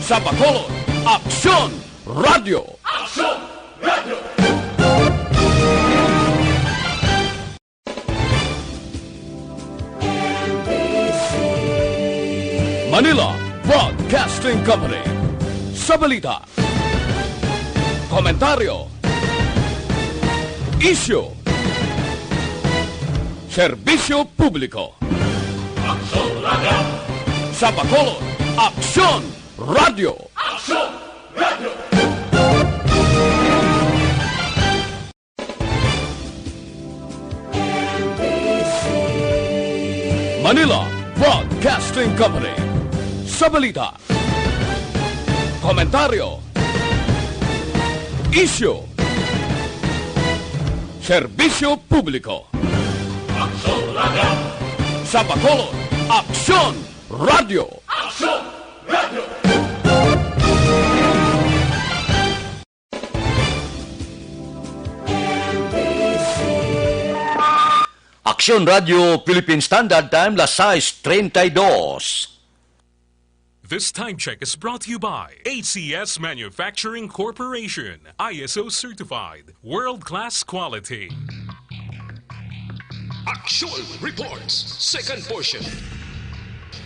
Sa Bacolod, Aksyon Radio! Aksyon Radio! Manila Broadcasting Company. Sa balita, komentaryo, isyu, serbisyo publiko. Aksyon Radio! Sa Bacolod, Aksyon Radio! Aksyon Radio! Manila Broadcasting Company. Sa balita, komentaryo, isyu, serbisyo publiko. Aksyon Radio! Sa Bacolod, Aksyon Radio! Aksyon Radio! Aksyon Radio Philippine Standard Time, las 6:32. This time check is brought to you by ACS Manufacturing Corporation, ISO certified, world-class quality. Aksyon Reports, second portion.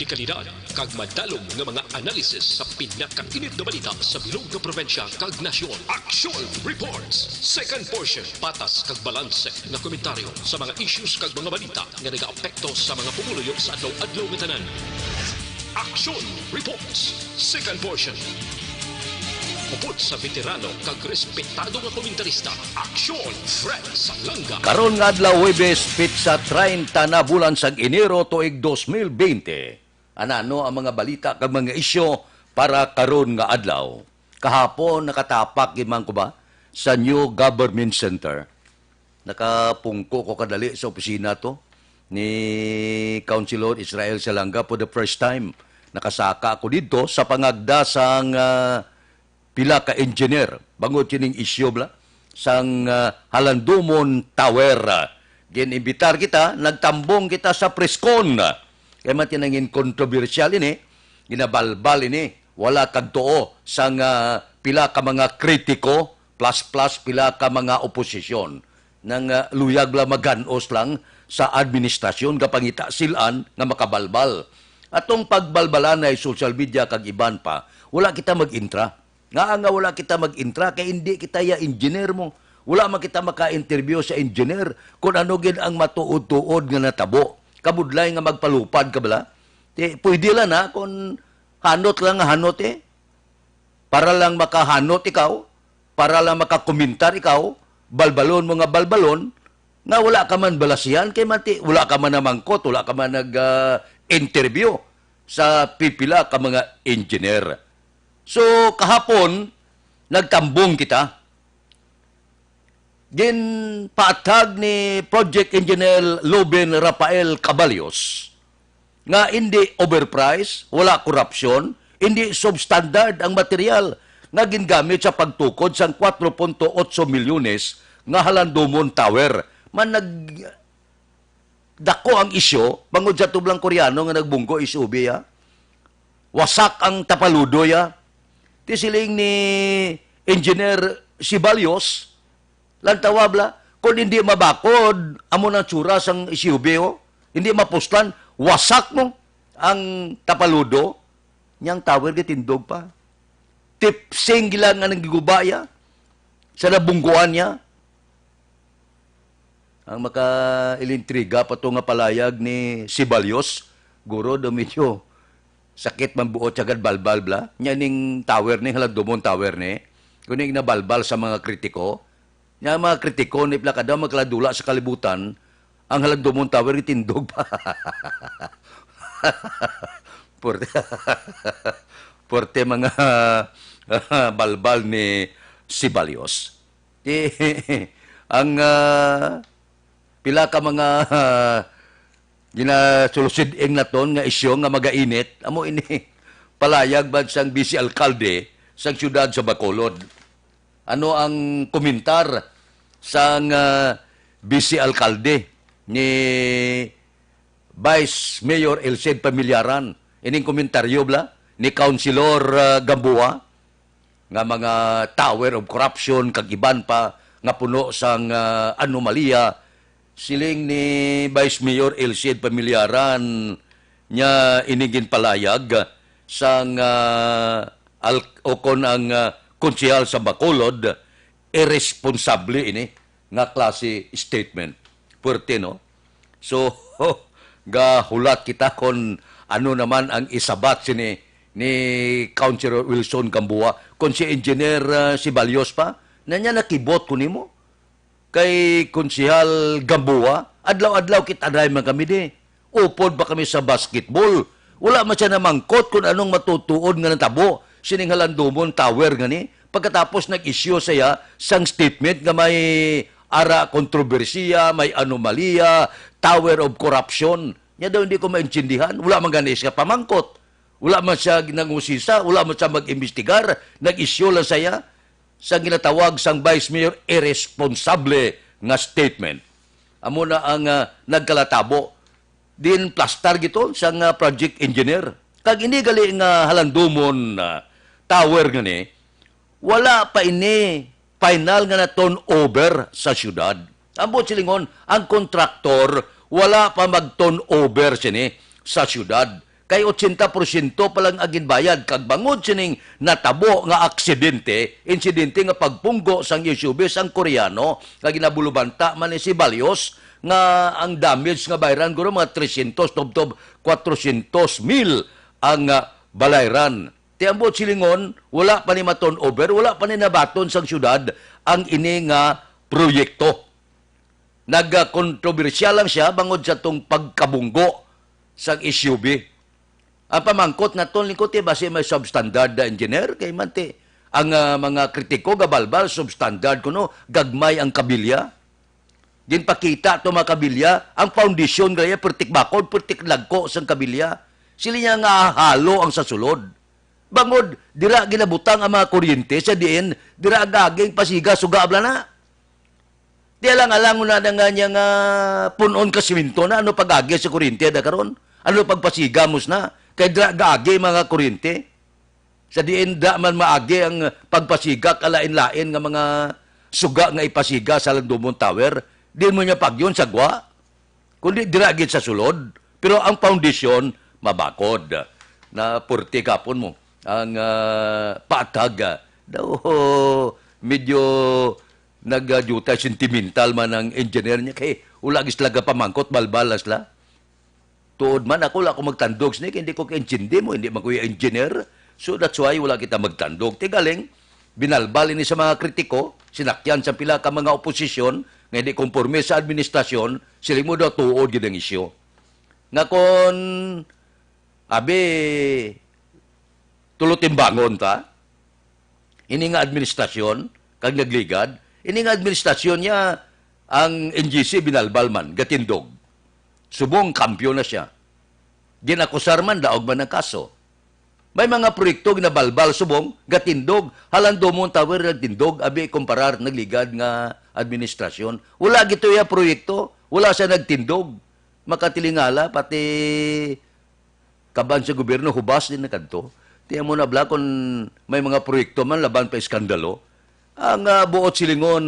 Di kalidad, kag madalong ng mga analisis sa pinakainit na balita sa bilog na probensya kag nasyon. Aksyon Reports, second portion. Patas kag balanse na komentaryo sa mga issues kag mga balita nga nag-aapekto sa mga pumuluyo sa adlaw-adlaw nga tanan. Aksyon Reports, second portion. Upod sa veterano kag respetado nga komentarista, Aksyon Fred Salanga. Karon nga adlaw Huwebes, pitsa 30 na bulan sa Enero tuig 2020. Anano ang mga balita kag mga isyu para karon nga adlaw. Kahapon nakatapak imang ko ba sa New Government Center. Nakapungko ko kadali sa opisina to ni Councilor Israel Salanga for the first time. Nakasaka ako dito sa pangagda sang pila ka engineer. Bangod kining isyu bla sang Halandumon Tower. Ginimbitar kita, nagtambong kita sa Prescon. Kaya matinangin kontrobersyal ini, ginabalbal ini, wala kagtuo sang pila ka mga kritiko plus pila ka mga oposisyon nang luyag la maganos lang sa administrasyon kapangita silan nga makabalbal. Atong pagbalbalan ay social media kag iban pa, wala kita mag-intra. Nga wala kita mag-intra kay hindi kita ya engineer mo. Wala man kita maka-interview sa engineer kung ano gid ang matuod-tuod nga natabo. Kabudlay nga magpalupad ka bala. Pwede lang na kung hanot lang nga hanot para lang makahanot ikaw, para lang makakomentar ikaw, balbalon mo nga balbalon, nga wala ka man balasiyan, kay mati, wala ka man namangkot, wala ka man nag-interview sa pipila ka mga engineer. So, kahapon, nagtambong kita. Ginpatag ni Project Engineer Loben Rafael Caballos nga hindi overpriced, wala korupsyon, hindi substandard ang material nga gingamit sa pagtukod sa 4.8 milyones nga Halandumon Tower. Man dako ang isyo, bangod sa tublang Koreano nga nagbungko isubi ya. Wasak ang tapaludo ya. Tisiling ni Engineer Sibalios, lantawabla, kung hindi mabakod, amo ng tsura sang SUV, hindi mapuslan, wasak mo ang tapaludo, niyang tower gitindog pa. Tipsing gilang nga nagigubaya sa nabungguan niya. Ang maka-ilintriga pato nga palayag ni Sibalios, guro dominyo, sakit man buot sagad balbal bla, niya ning tower ni Halandumon Tower ni, kuning nabalbal sa mga kritiko. Nga mga kritiko, ni pila kada magkaladula sa kalibutan, ang Halandumon Tower itindog pa. Porte mga balbal ni Sibalios. Ang pila ka mga ginasulusiding na ton nga isyo nga magainit, amo ini palayag bad sang vice alkalde sang syudad sa Bacolod. Ano ang komentar sang vice alkalde ni Vice Mayor Elced Pamilyaran? Ining komentaryo bla ni Councilor Gamboa nga mga tower of corruption kag iban pa nga puno sang anomalya siling ni Vice Mayor Elcid Pamilyaran nya inigin palayag sang o kon ang konsehal sa Bacolod irresponsable ini nga klase statement. Puwerte, no? So, gahulat kita kon ano naman ang isabat ni Councilor Wilson Gamboa kung si Engineer Sibalios pa na niya nakibot ko nimo kay Konsehal Gamboa adlaw-adlaw kita dahil man kami di upod ba kami sa basketball wala man siya namangkot kung anong matutuod nga natabo sining Halandomon Tower nga ni pagkatapos nag-issue saya sang statement nga may ara kontrobersiya, may anomalya, tower of corruption. Nya daw hindi ko maintindihan. Wala man ganis ka pamangkot. Wala man siya nangusisa, wala man siya mag-imbestigar. Nag-issue lang saya sa ginatawag sang Vice Mayor irresponsable nga statement. Amo na ang nagkalatabo. Din plastar gito sang project engineer. Kag ini gali nga Halandomon tower nga ni, wala pa ini final nga na turnover sa syudad. Ambot silingon, ang kontraktor wala pa mag-turnover sini sa syudad. Kay 80% pa lang agin bayad kag bangod sining natabo nga insidente nga pagpunggo sang SUV sang Koreano nga ginabulubanta man ni si Balios nga ang damage nga bayaran guro mga 300 tob 400,000 ang balayran. Ti ambot silingon, wala pa ni ma-turnover, wala pa ni nabaton sang syudad ang ini nga proyekto. Nagkontrobersyal lang siya bangod sa tong pagkabunggo sang SUV. Ang pamangkot na ton lingkot base may substandard na engineer kay manti ang mga kritiko gabalbal substandard kuno gagmay ang kabilya. Din pakita to mga kabilya ang foundation gaya pertik bakod pertik lagko sang kabilya. Sila niya nga halo ang sasulod. Bangod, dira ginabutang ang mga kuryente sa diin, dira gaging pasiga suga abla na. Di alang-alang na nga niya nga punon ka siminto na, ano pag-agi sa kuryente da karon? Ano pagpasiga mus na? Kaya dira gagi mga kuryente. Sa diin da man maagi ang pagpasiga kalain-lain nga mga suga nga ipasiga sa Halandomon Tower, di mo niya pagyon sa gwa. Kundi dira gid sa sulod. Pero ang foundation, mabakod. Na purti kapon mo. Ang patag daw medyo nagjuta sentimental man ang engineer niya kay wala gis talaga pamangkot balbalas la tuod man ako magtandog sini hindi ko kaintindi mo hindi man ko engineer so that's why wala kita magtandog tigaling binalbal ni sa mga kritiko sinakyan sa pila ka mga oposisyon nga hindi konforme sa administrasyon sila mo daw tuod gid ang isyu nga kon abi tulutimbangon ta. Ini nga administrasyon, kag nagligad, ini nga administrasyon niya, ang NGC binalbal man, gatindog. Subong kampyo na siya. Ginakusar man, daog man ng kaso. May mga proyekto ginabalbal, subong, gatindog, Halandomon Tower, nagtindog, abi kumparar, nagligad nga administrasyon. Wala gito ya proyekto, wala siya nagtindog. Makatilingala, pati kaban sa gobyerno, hubas din na kanto. Tiyan mo na bla kung may mga proyekto man laban pa iskandalo. Ang buot silingon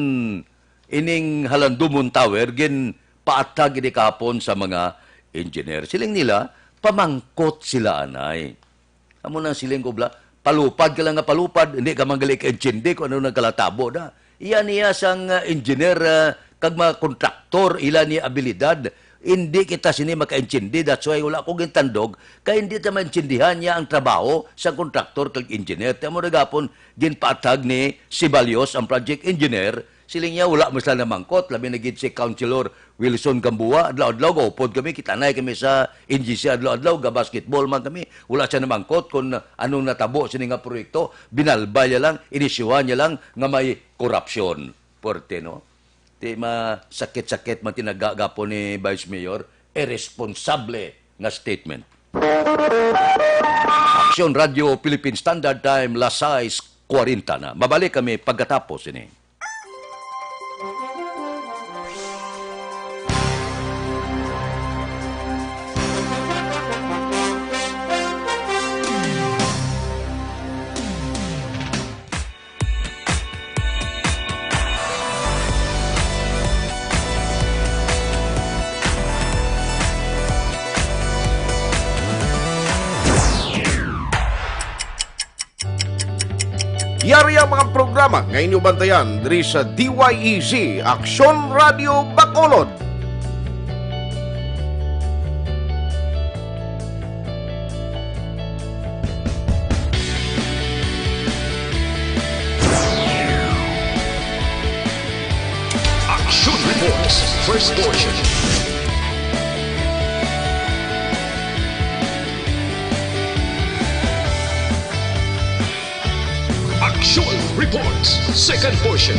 ining Halandomon Tower gin paatag ini kapon sa mga engineer. Siling nila pamangkot sila anay. Amo na siling ko bla palupad ka lang nga palupad hindi ka manggali ka engineer kung ano nagkalatabo da. Iyan niya sang engineer kag mga kontraktor ilan ni abilidad. Hindi kita sini makaintindi. That's why wala akong gintandog. Kaya hindi ta maintindihan niya ang trabaho sa kontraktor kag engineer. Tiyan mo na gapon, ginpatag ni Sibalios, ang project engineer. Siling niya, wala mo sila namangkot. Labi na gid si Councilor Wilson Gamboa. Adlaw-adlaw, gaupod kami. Kitanay kami sa NGC. Adlaw-adlaw, gabasketball man kami. Wala siya namangkot kung anong natabo sini nga proyekto. Binalbay niya lang, inisyuhan niya lang nga may korupsyon. Porte, no? Di sakit-sakit man tinagagapo ni Vice Mayor, irresponsable nga statement. Action Radio Philippine Standard Time, las 6:40 na. Mabalik kami pagkatapos ini. Yari ang mga programa nga inyo bantayan diri sa DYEZ Aksyon Radio Bacolod. Action Reports, first portion. Action Reports, second portion.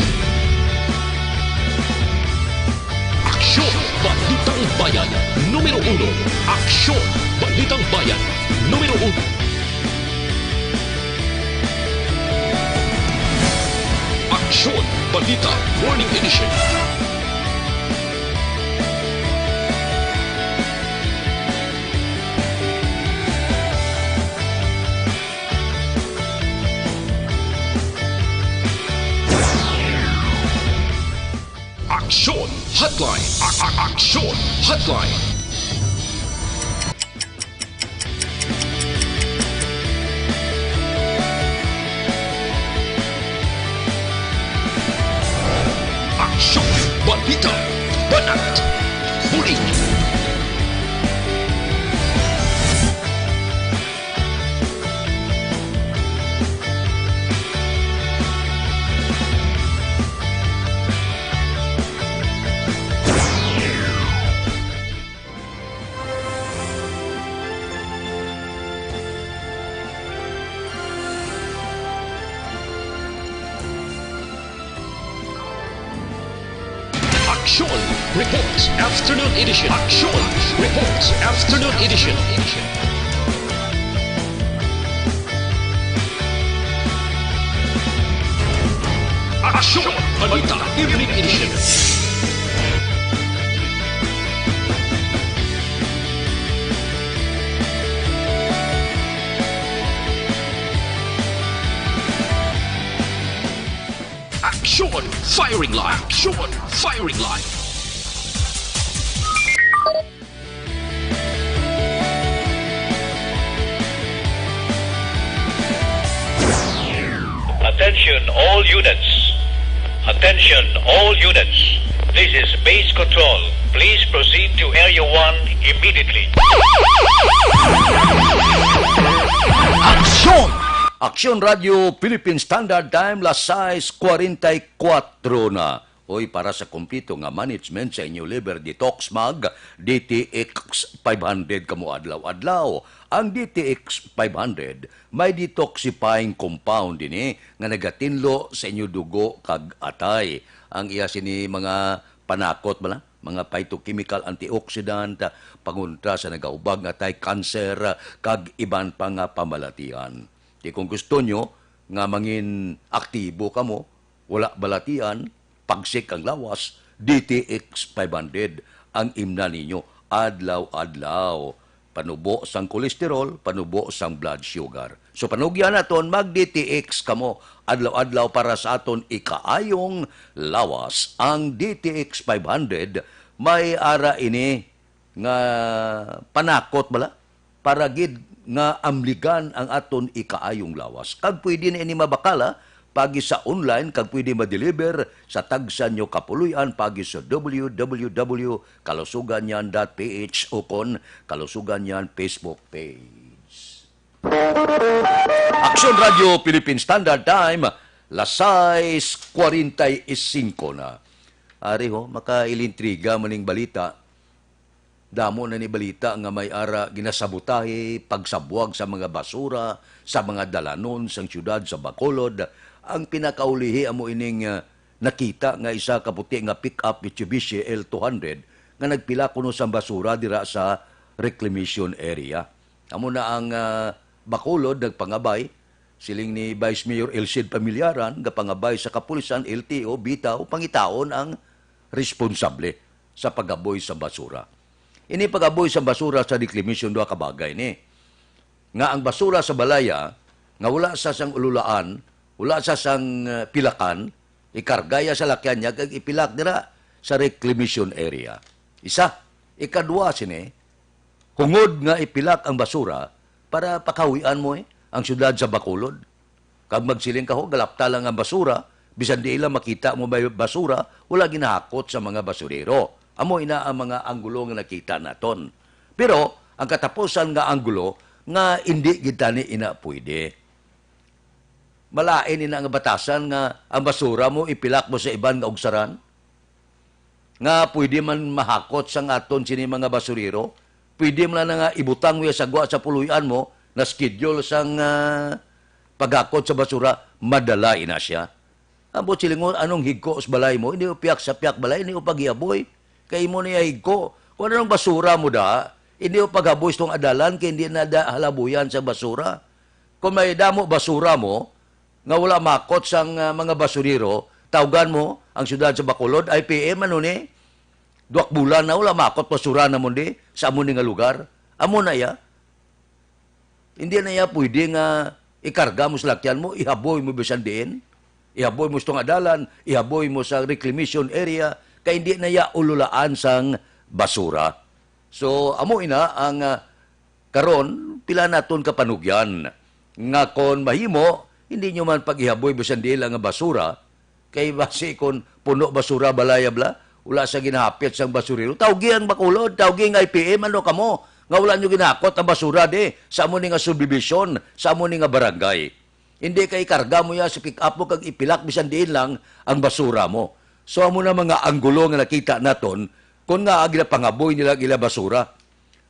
Aksyon Balitang Bayan, numero 1. Aksyon Balitang Bayan, numero 1. Aksyon Balita Morning Edition. Aksyon Hotline. Aksyon Hotline. Aksyon Balita Banat Bulig. Action Reports Afternoon Edition. Action Reports Afternoon Edition. Action Balita Evening Edition. Action Firing Line. Action Firing Line. Attention all units. Attention all units. This is base control. Please proceed to Area 1 immediately. Aksyon! Aksyon Radio Philippine Standard Time, las 6:44 na. Hoy, para sa kumpleto nga management sa inyo liver detox mag DTX 500 kamo adlaw-adlaw. Ang DTX 500 may detoxifying compound dinhi nga nagatinlo sa inyo dugo kag atay. Ang iya sini mga panakot bala, mga phytochemical antioxidant pangunta sa nagaubag nga atay cancer kag iban pa nga pamalatian. Di kung gusto nyo nga mangin aktibo kamo, wala balatian, pagsik ang lawas, DTX 500 ang imna ninyo adlaw-adlaw. Panubo sang kolesterol, panubo sang blood sugar. So panugyan naton mag-DTX kamo adlaw-adlaw para sa aton ikaayong lawas. Ang DTX 500 may ara ini nga panakot bala para gid nga amligan ang aton ikaayong lawas. Kag pwede na ini mabakala pagi sa online, kag pwede ma-deliver sa tagsan nyo kapuluyan pagi sa www.kalusuganyan.ph o kon Kalusuganyan Facebook page. Aksyon Radio Philippine Standard Time, las 6:45 na. Ari ho, makailintriga maning balita. Damo na ni balita nga may ara ginasabutahe, pagsabuag sa mga basura, sa mga dalanon sang syudad sa Bacolod. Ang pinakaulihi amo ining nakita nga isa ka puti nga pick-up Mitsubishi L200 nga nagpila kuno sa basura dira sa reclamation area. Amo na ang Bacolod nagpangabay siling ni Vice Mayor Elcid Pamilyaran nga pangabay sa kapulisan LTO bitaw pangitaon ang responsable sa pagaboy sa basura. Ini pagaboy sa basura sa reclamation duha ka bagay ni. Nga ang basura sa balaya nga wala sa sang ululaan, wala sa sang pilakan, ikargaya sa lakyan niya kag ipilak dira sa reclamation area. Isa, ikadua sini, hungod nga ipilak ang basura para pakawian mo ang syudad sa Bacolod. Kag magsiling ka ho, galapta lang ang basura, bisan di ila makita mo may basura, wala ginahakot sa mga basurero. Amo ina ang mga anggulo nga nakita naton. Pero, ang katapusan nga anggulo, nga hindi kita ni ina pwede. Malain ina nga batasan nga ang basura mo, ipilak mo sa iban nga ugsaran, nga pwede man mahakot sa aton sini mga basurero, pwede man na nga ibutang mo sa gwa sa puluyan mo, na schedule sang paghakot sa basura, madala ina siya. Ambot silingon, anong higko sa balay mo? Hindi upiyak sa piyak balay, hindi upagyaboy. Kay mo niya higko. Kung anong basura mo da, hindi upaghaboy itong adalan, kaya hindi na halabuyan sa basura. Kung may damo basura mo, nga wala makot sang mga basurero, tawgan mo ang syudad sa Bacolod, IPM, ano ni? 2 bulan na wala makot basura na mo di, sa amo ni nga lugar. Amo na ya. Hindi na ya pwede nga ikarga mo sa lakyan mo, ihaboy mo bisan din. Ihaboy mo itong adalan, ihaboy mo sa reclamation area, kaya hindi na ya ululaan sang basura. So, amo ina ang karon pila naton kapanugyan. Nga kon mahimo, hindi nyo man pag-ihaboy bisan din lang nga basura, kay basi kon puno basura balayabla, wala sa ginahapit sang basurero. Tawgi ang Bacolod, tawgi ang IPM, ano kamo? Nga wala nyo ginakot ang basura di, sa amo ni nga subdivision, sa amo ni nga barangay. Hindi kay karga mo ya sa pick-up mo kag ipilak bisan diin lang ang basura mo. So amo na mga anggulo nga nakita naton kung nga agila pangaboy nila gila basura.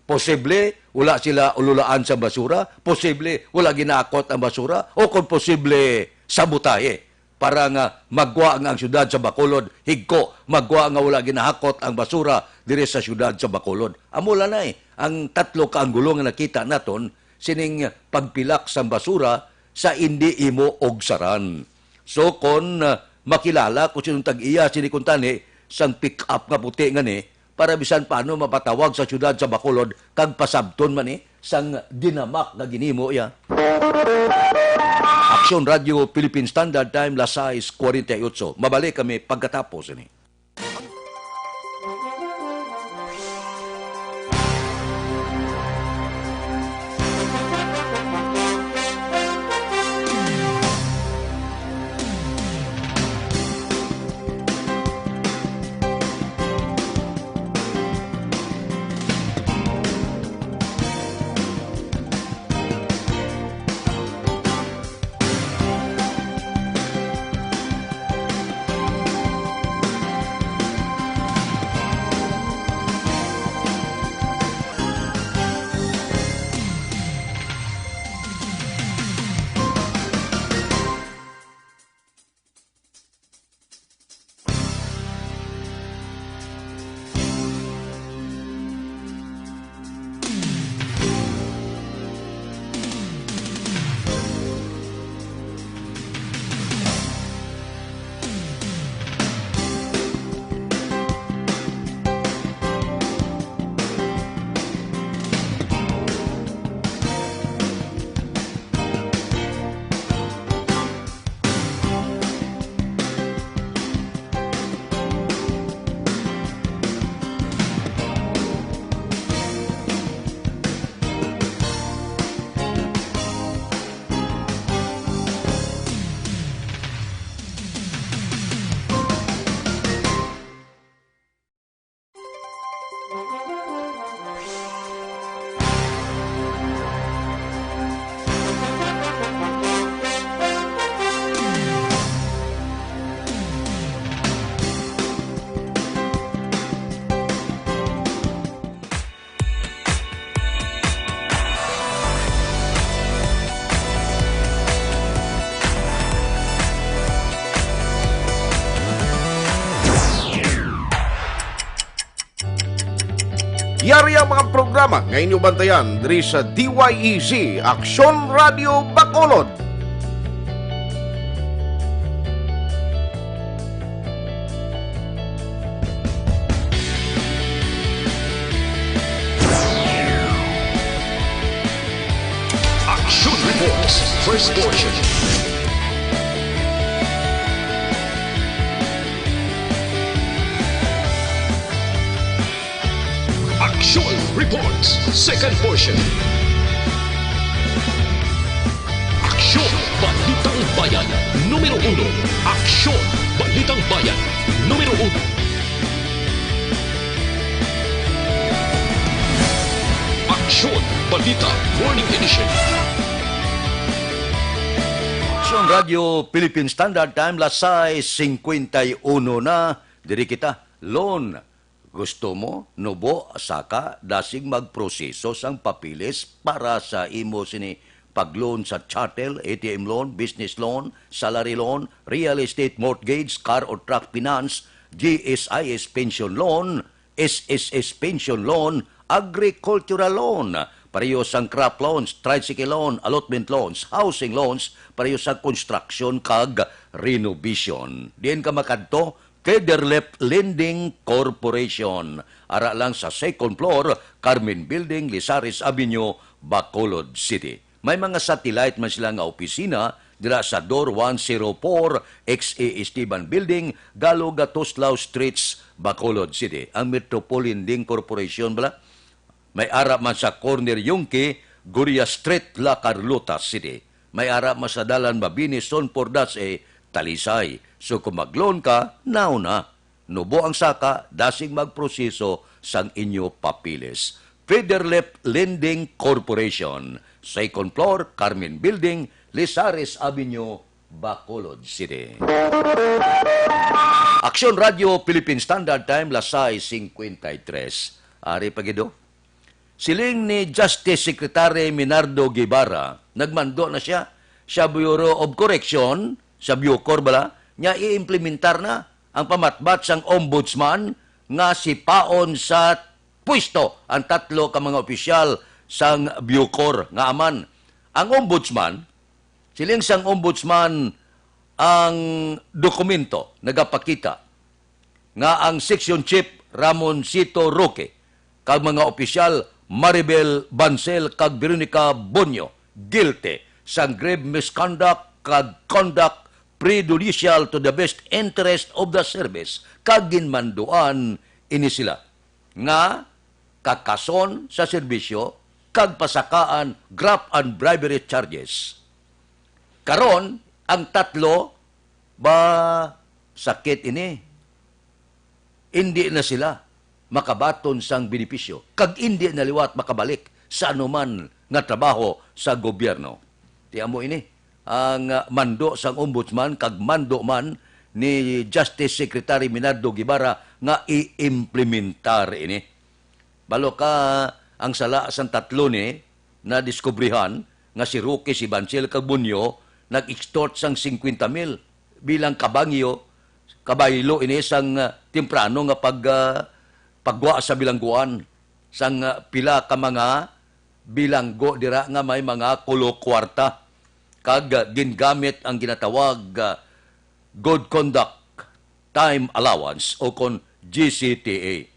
Posible wala sila ululaan sa basura, posible wala ginakot ang basura, o kung posible sabotahe para nga magwa nga ang syudad sa Bacolod, higko, magwa nga wala ginahakot ang basura dire sa syudad sa Bacolod. Amo lanay ang tatlo ka anggulo nga nakita naton sining pagpilak sa basura sa hindi imo ogsaran. So, kon makilala kung sinong tag-iya, sinikuntani, sang pick-up nga puti nga ni, para bisan paano mapatawag sa syudad sa Bacolod, kag pasabton man ni, sang dinamak na ginimo ya. Action Radio Philippine Standard Time, las 6:48. Mabalik kami pagkatapos ini. Yari ang mga programa nga inyong bantayan diri sa DYEZ Action Radio Bacolod. Action Reports, first portion. Action Reports, second portion. Action Balitang Bayan, numero 1. Aksyon, Balitang Bayan, numero 1. Aksyon, Balita, Morning Edition. Aksyon Radio Philippine Standard Time, lasay 51 na. Diri kita, loan. Gusto mo, nubo, saka, dasig magproseso sang papilis para sa imo sini pag-loan sa chattel, ATM loan, business loan, salary loan, real estate mortgage, car or truck finance, GSIS pension loan, SSS pension loan, agricultural loan, pareho sang crop loans, tricycle loan, allotment loans, housing loans, pareho sa construction kag renovation. Diyan ka makadto, Federlep Lending Corporation. Ara lang sa second floor, Carmen Building, Lizares Avenue, Bacolod City. May mga satellite man sila nga opisina dira sa Door 104, XA Esteban Building, Galo Gatoslao Streets, Bacolod City. Ang Metropolitan Lending Corporation bala, may ara man sa corner Yungki, Guria Street, La Carlota City. May ara man sa Dalan Mabini, Son Pordas, Talisay. So kung mag-loan ka, nauna. Nubo ang saka, dasig magproseso sang inyo papilis. Federlep Lending Corporation. Second floor, Carmen Building, Lizares Avenue, Bacolod City. Aksyon Radio Philippine Standard Time, lasay 53. Ari pagido. Siling ni Justice Secretary Minardo Guevara, nagmando na siya sa Bureau of Correction, sa Bucor bala, niya i-implementar na ang pamatbat sang ombudsman nga si paon sa pwesto ang tatlo ka mga opisyal sang Bucor nga aman. Ang ombudsman, siling sang ombudsman ang dokumento nagapakita nga ang section chief Ramoncito Roque kag mga opisyal Maribel Bancel kag Veronica Bonyo guilty sang grave misconduct kag conduct prejudicial to the best interest of the service kag ginmanduan ini sila nga kakason sa serbisyo kag pasakaan graft and bribery charges. Karon ang tatlo ba sakit ini hindi na sila makabaton sang benepisyo kag hindi na liwat makabalik sa anuman nga trabaho sa gobyerno. Tiyan mo ini ang mando sang ombudsman kag mando man ni Justice Secretary Minardo Guevara nga i-implementar ini. Balo ka ang sala sang tatlo ni na diskubrihan nga si Roque, si Bancel kag Bunyo nag-extort sang 50,000 bilang kabaylo ini sang temprano nga pagwa sa bilangguan sang pila ka mga bilanggo dira nga may mga kulo kwarta kag gingamit ang ginatawag Good Conduct Time Allowance o kon GCTA.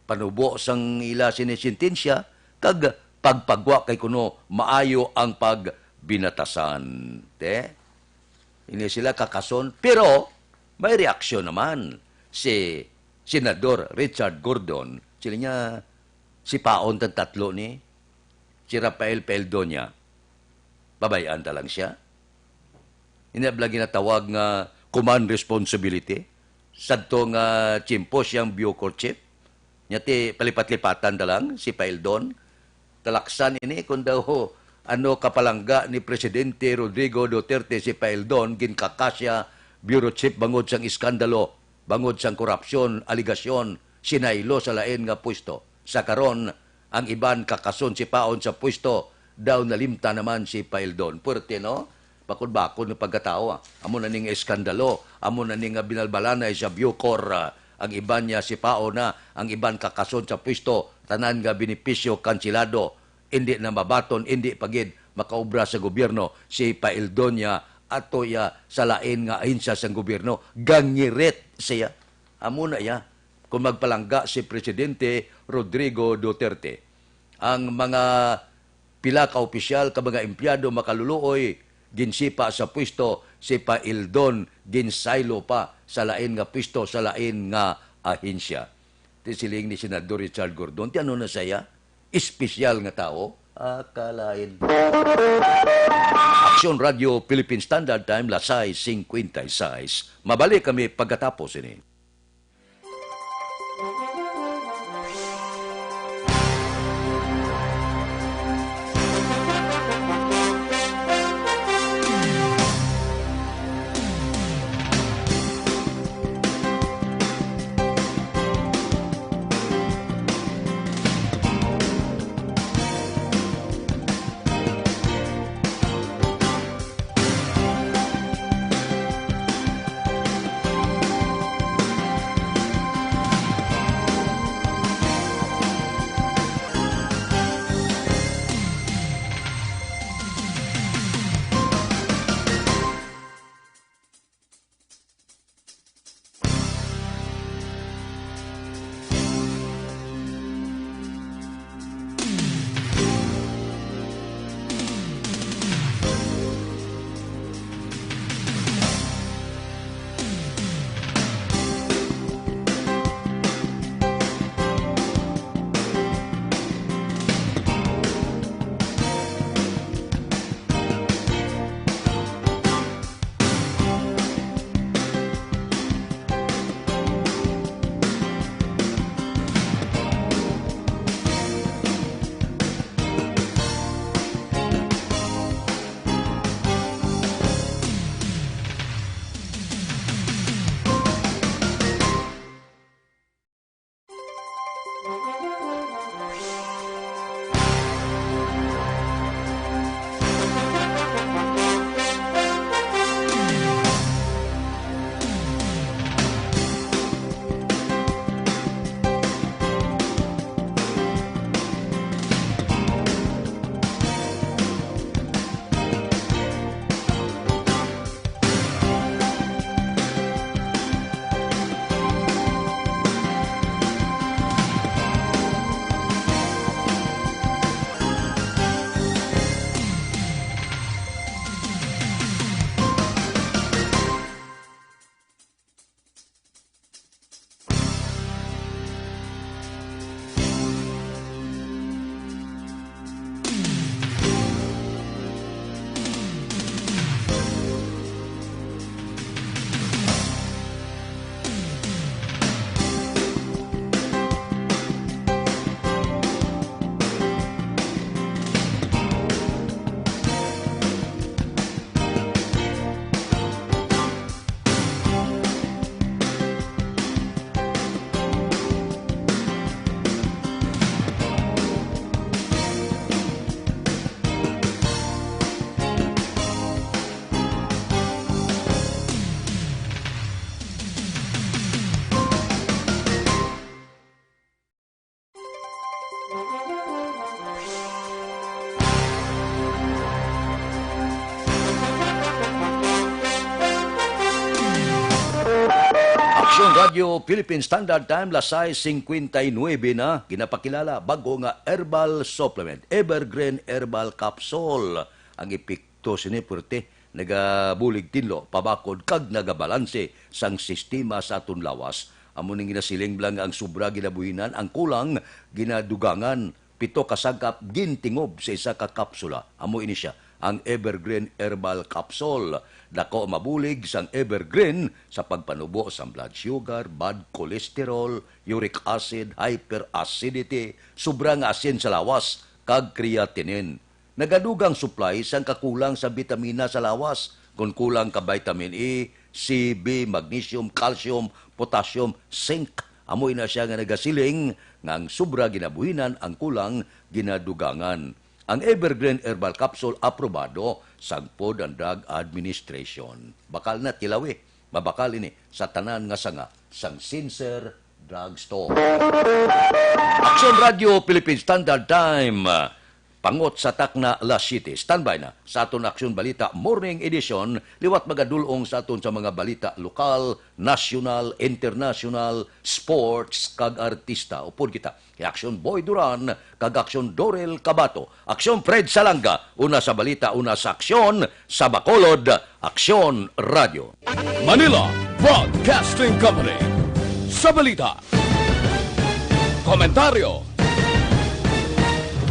Panubo sang ila sinisintensya kag pagpagwa kay kuno maayo ang pagbinatasan. Ini sila kakason pero may reaksyon naman si Senador Richard Gordon. Sila niya si paon tan tatlo ni si Rafael Peldonia. Babayaan ta lang siya. Inabla ginatawag nga command responsibility. Sadto nga chimpo siyang Bucor chief. Nyati palipat-lipatan ta lang si Peldon. Talaksan ini kung daw ano kapalangga ni Presidente Rodrigo Duterte si Peldon ginkakasya bureau chief bangod sang iskandalo, bangod sang korupsyon, aligasyon, sinaylo sa lain nga pwesto. Sa karon ang iban kakason si paon sa pwesto daw nalimta naman si Peldon. Pwerte, no? Bakod-bakod ng pagkatao. Amo na ning eskandalo. Amo na ning binalbalanay sa Bucor. Ang iban niya si Pao na. Ang iban kakason sa pwesto. Tanan nga benepisyo kansilado. Hindi na mabaton. Hindi pagid makaubra sa gobyerno. Si Peldon niya ato ya sa lain nga ahensya sa gobyerno. Gangiret siya. Amo na ya. Kung magpalangga si Presidente Rodrigo Duterte. Ang mga pila ka opisyal ka mga empleyado makaluluoy ginsipa sa pwesto si Peldon ginsaylo pa sa lain nga pwesto sa lain nga ahensya. Tisiling ni Senador Richard Gordon ti ano na saya espesyal nga tao akalain. Aksyon Aksyon Radio Philippine Standard Time, Lasay 56. Mabalik kami pagkatapos ini. Aksyon Radio Philippine Standard Time, Lasay 59 na, ginapakilala bago nga herbal supplement, Evergreen Herbal Capsule. Ang epekto sinipurte, nagabulig tinlo, pabakod, kag nagabalanse sang sistema sa aton lawas. Amo ning ginasiling lang ang sobra ginabuhinan, ang kulang ginadugangan, 7 kasagkap gintingob sa isa ka kapsula. Amo ini siya, ang Evergreen Herbal Capsule. Dako mabulig sang Evergreen sa pagpanubo sa blood sugar, bad cholesterol, uric acid, hyperacidity, sobrang asin sa lawas, kag creatinine. Nagadugang supply sang kakulang sa bitamina sa lawas, kung kulang ka vitamin E, C, B, magnesium, calcium, potassium, zinc. Amoy na siya nga nagasiling ngang sobra ginabuhinan ang kulang ginadugangan. Ang Evergreen Herbal Capsule aprobado sa Food and Drug Administration. Bakal na tilawi, mabakal ini sa tanan nga sanga sang Sincere Drug Store. Aksyon Radio Philippine Standard Time. Pangot sa Tacna, La City. Standby na sa aton Aksyon Balita Morning Edition. Liwat magadulong sa aton sa mga balita lokal, national, international, sports, kag artista. Upod kita. Aksyon Boy Duran, kag Aksyon Dorel Cabato. Aksyon Fred Salanga. Una sa balita, una sa aksyon. Sa Bacolod, Aksyon Radio. Manila Broadcasting Company. Sa balita, komentaryo,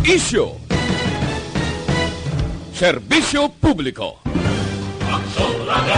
isyu, Serbisyo Publiko. Aksyon Radio.